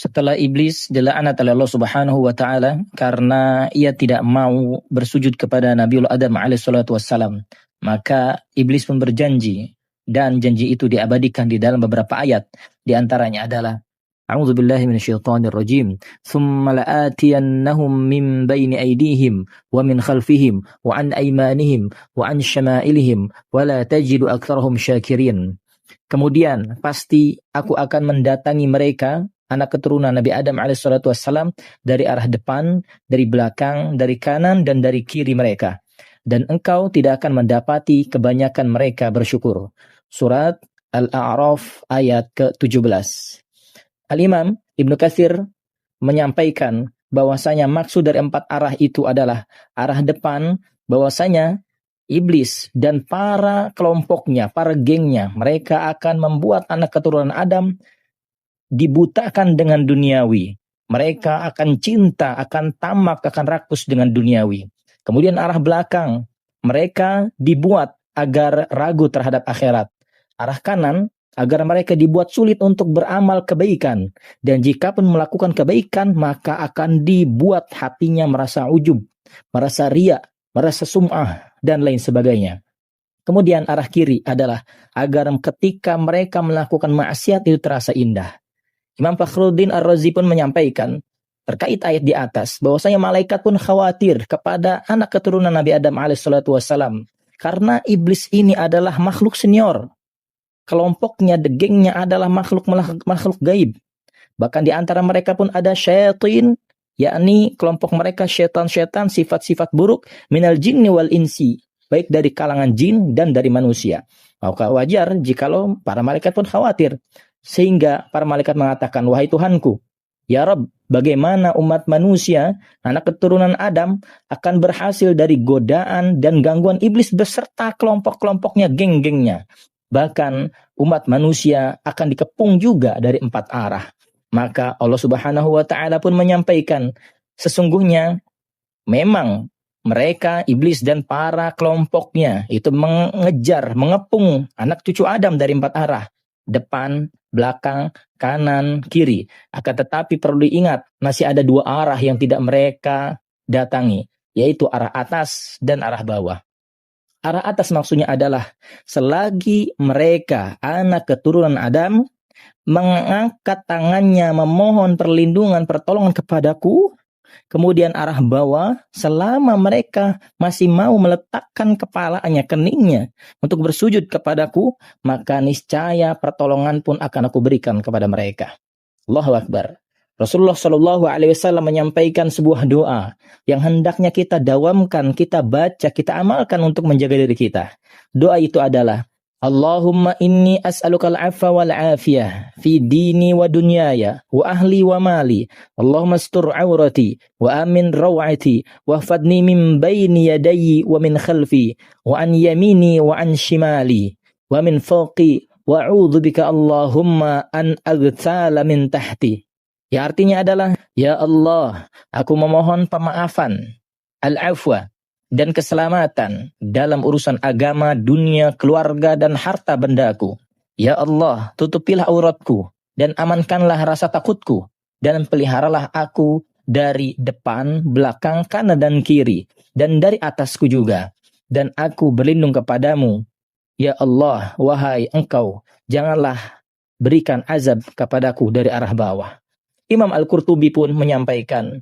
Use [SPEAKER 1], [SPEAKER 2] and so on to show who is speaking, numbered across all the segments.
[SPEAKER 1] Setelah iblis dilaknat oleh Allah Subhanahu wa taala karena ia tidak mau bersujud kepada Nabiullah Adam alaihi salatu wassalam, maka iblis pun berjanji, dan janji itu diabadikan di dalam beberapa ayat. Di antaranya adalah A'udzu billahi minasyaitonir rajim. Tsumma la'atiyannahum min baini aydihim wa min khalfihim wa an aymanihim wa an syama'ilihim wa la tajidu aktsarahum syakirin. Kemudian pasti aku akan mendatangi mereka, anak keturunan Nabi Adam alaihissalatu wassalam, dari arah depan, dari belakang, dari kanan, dan dari kiri mereka. Dan engkau tidak akan mendapati kebanyakan mereka bersyukur. Surat Al-A'raf ayat ke-17. Al-Imam Ibnu Katsir menyampaikan bahwasanya maksud dari 4 arah itu adalah arah depan, bahwasanya iblis dan para kelompoknya, para gengnya, mereka akan membuat anak keturunan Adam dibutakan dengan duniawi. Mereka akan cinta, akan tamak, akan rakus dengan duniawi. Kemudian arah belakang, mereka dibuat agar ragu terhadap akhirat. Arah kanan, agar mereka dibuat sulit untuk beramal kebaikan. Dan jika pun melakukan kebaikan, maka akan dibuat hatinya merasa ujub, merasa riya, merasa sum'ah, dan lain sebagainya. Kemudian arah kiri adalah agar ketika mereka melakukan maksiat itu terasa indah. Imam Fakhruddin Ar-Razi pun menyampaikan terkait ayat di atas, bahwasanya malaikat pun khawatir kepada anak keturunan Nabi Adam alaihissalatu wassalam. Karena iblis ini adalah makhluk senior. Kelompoknya, gengnya adalah makhluk gaib. Bahkan di antara mereka pun ada syaitan, yakni kelompok mereka syaitan-syaitan sifat-sifat buruk minal jinni wal insi, baik dari kalangan jin dan dari manusia. Maka wajar jikalau para malaikat pun khawatir, sehingga para malaikat mengatakan, wahai Tuhanku, ya Rabb, bagaimana umat manusia, anak keturunan Adam, akan berhasil dari godaan dan gangguan iblis beserta kelompok-kelompoknya, geng-gengnya. Bahkan umat manusia akan dikepung juga dari 4 arah. Maka Allah Subhanahu wa taala pun menyampaikan, sesungguhnya memang mereka, iblis dan para kelompoknya itu mengejar, mengepung anak cucu Adam dari 4 arah. Depan, belakang, kanan, kiri. Akan tetapi perlu diingat, masih ada 2 arah yang tidak mereka datangi, yaitu arah atas dan arah bawah. Arah atas maksudnya adalah selagi mereka, anak keturunan Adam, mengangkat tangannya memohon perlindungan, pertolongan kepadaku. Kemudian arah bawah, selama mereka masih mau meletakkan kepalanya, keningnya, untuk bersujud kepadaku, maka niscaya pertolongan pun akan aku berikan kepada mereka. Allahu Akbar. Rasulullah Shallallahu Alaihi Wasallam menyampaikan sebuah doa yang hendaknya kita dawamkan, kita baca, kita amalkan untuk menjaga diri kita. Doa itu adalah, Allahumma inni as'aluka al-'afwa wal 'afiyah fi dini wa dunyaya wa ahli wa mali. Allahumma astur 'aurati wa amin raw'ati wa hfadni min baini yadayyi wa min khalfi wa an yamini wa an shimali wa min fawqi wa a'udzu bika Allahumma an aghthala min tahti. Ya, artinya adalah, ya Allah, aku memohon pemaafan, al-'afwa, dan keselamatan dalam urusan agama, dunia, keluarga, dan harta bendaku. Ya Allah, tutupilah auratku, dan amankanlah rasa takutku, dan peliharalah aku dari depan, belakang, kanan, dan kiri, dan dari atasku juga. Dan aku berlindung kepadamu, ya Allah, wahai Engkau, janganlah berikan azab kepadaku dari arah bawah. Imam Al-Qurtubi pun menyampaikan,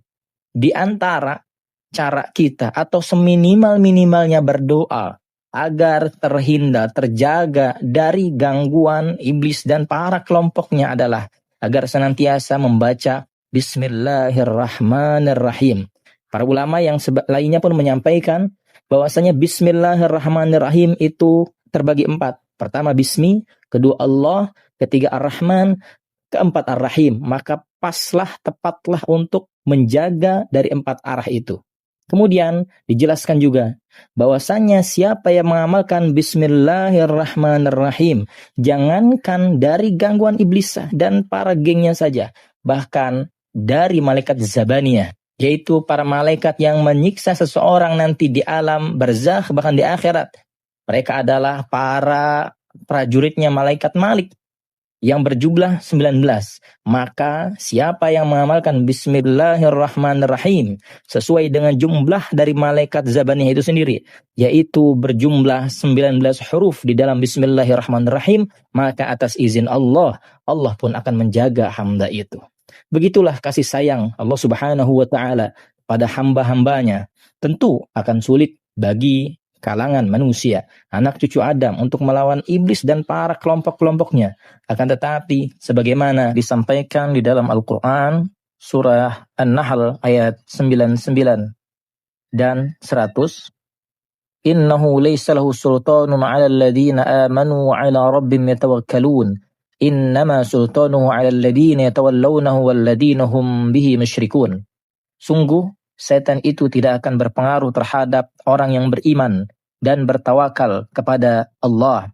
[SPEAKER 1] di antara cara kita atau seminimal-minimalnya berdoa agar terhindar, terjaga dari gangguan iblis dan para kelompoknya adalah agar senantiasa membaca Bismillahirrahmanirrahim. Para ulama yang lainnya pun menyampaikan bahwasanya Bismillahirrahmanirrahim itu terbagi 4. Pertama Bismi, kedua Allah, ketiga Ar-Rahman, keempat Ar-Rahim. Maka paslah, tepatlah untuk menjaga dari 4 arah itu. Kemudian dijelaskan juga bahwasanya siapa yang mengamalkan Bismillahirrahmanirrahim, jangankan dari gangguan iblis dan para gengnya saja, bahkan dari malaikat Zabaniyah, yaitu para malaikat yang menyiksa seseorang nanti di alam barzakh, bahkan di akhirat. Mereka adalah para prajuritnya malaikat Malik, yang berjumlah 19. Maka siapa yang mengamalkan Bismillahirrahmanirrahim sesuai dengan jumlah dari malaikat Zabaniyah itu sendiri, yaitu berjumlah 19 huruf di dalam Bismillahirrahmanirrahim, maka atas izin Allah, Allah pun akan menjaga hamba itu. Begitulah kasih sayang Allah Subhanahu wa Ta'ala pada hamba-hambanya. Tentu akan sulit bagi kalangan manusia, anak cucu Adam, untuk melawan iblis dan para kelompok-kelompoknya. Akan tetapi, sebagaimana disampaikan di dalam Al-Quran, surah An-Nahl ayat 99 dan 100, Innahu laysa lahu sultanun 'ala alladhina amanu wa 'ala rabbihim yatawakkalun. Innama sultanuhu 'ala alladhina yatawallawnahu walladhina hum bihi musyrikun. Sungguh, setan itu tidak akan berpengaruh terhadap orang yang beriman dan bertawakal kepada Allah.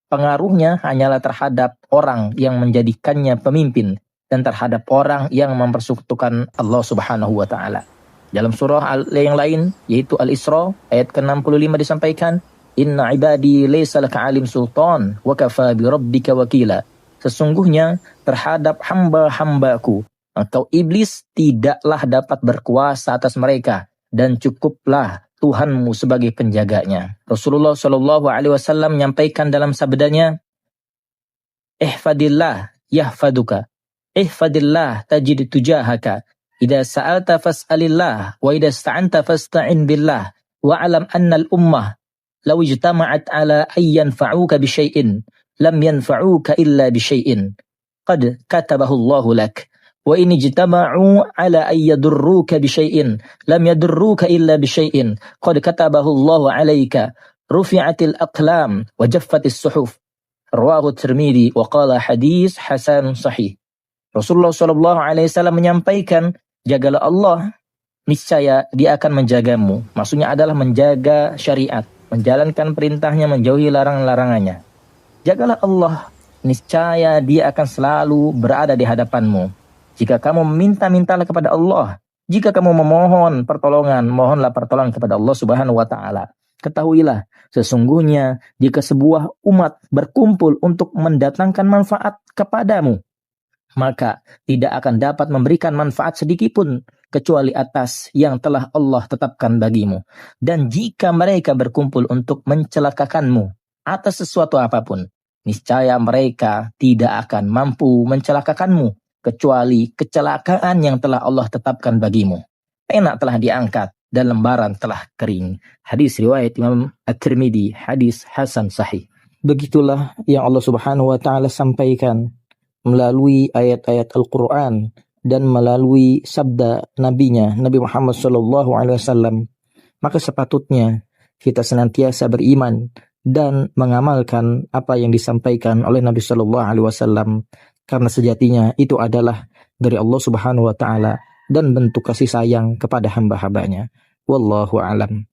[SPEAKER 1] Pengaruhnya hanyalah terhadap orang yang menjadikannya pemimpin dan terhadap orang yang mempersekutukan Allah Subhanahu wa Ta'ala. Dalam surah yang lain, yaitu Al-Isra ayat ke-65 disampaikan, Inna ibadi laysa laka alim sultan wa kafa bi rabbika wakila. Sesungguhnya terhadap hamba-hambaku, engkau iblis tidaklah dapat berkuasa atas mereka, dan cukuplah Tuhanmu sebagai penjaganya. Rasulullah Shallallahu Alaihi Wasallam menyampaikan dalam sabdanya, Ihfadillah yahfaduka, ihfadillah tajid tujahaka, idza sa'alta fas'alillah, wa idza ista'anta fasta'in billah, wa alam anna al-ummah law ijtama'at ala ay yanfa'uka bi syai'in lam yanfa'uka illa bi syai'in qad katabahu Allahu lak. Wa in ijtama'u ala ay yadurruka bi syai'in lam yadurruka illa bi syai'in qad katabahu Allahu 'alaika rufi'atil aqlam wa jaffatis suhuf. Rawahu Tirmidzi wa qala hadis hasan sahih. Rasulullah sallallahu alaihi wasallam menyampaikan, jagalah Allah, niscaya Dia akan menjagamu. Maksudnya adalah menjaga syariat, menjalankan perintahnya, menjauhi larangan-larangannya. Jagalah Allah, niscaya Dia akan selalu berada di hadapanmu. Jika kamu meminta-mintalah kepada Allah. Jika kamu memohon pertolongan, mohonlah pertolongan kepada Allah Subhanahu wa Ta'ala. Ketahuilah, sesungguhnya jika sebuah umat berkumpul untuk mendatangkan manfaat kepadamu, maka tidak akan dapat memberikan manfaat sedikitpun kecuali atas yang telah Allah tetapkan bagimu. Dan jika mereka berkumpul untuk mencelakakanmu atas sesuatu apapun, niscaya mereka tidak akan mampu mencelakakanmu kecuali kecelakaan yang telah Allah tetapkan bagimu. Pena telah diangkat dan lembaran telah kering. Hadis riwayat Imam At-Tirmidzi, hadis hasan sahih. Begitulah yang Allah Subhanahu wa Ta'ala sampaikan melalui ayat-ayat Al-Quran dan melalui sabda Nabi-Nya, Nabi Muhammad SAW. Maka sepatutnya kita senantiasa beriman dan mengamalkan apa yang disampaikan oleh Nabi SAW, karena sejatinya itu adalah dari Allah Subhanahu wa Ta'ala dan bentuk kasih sayang kepada hamba-hambanya. Wallahu a'lam.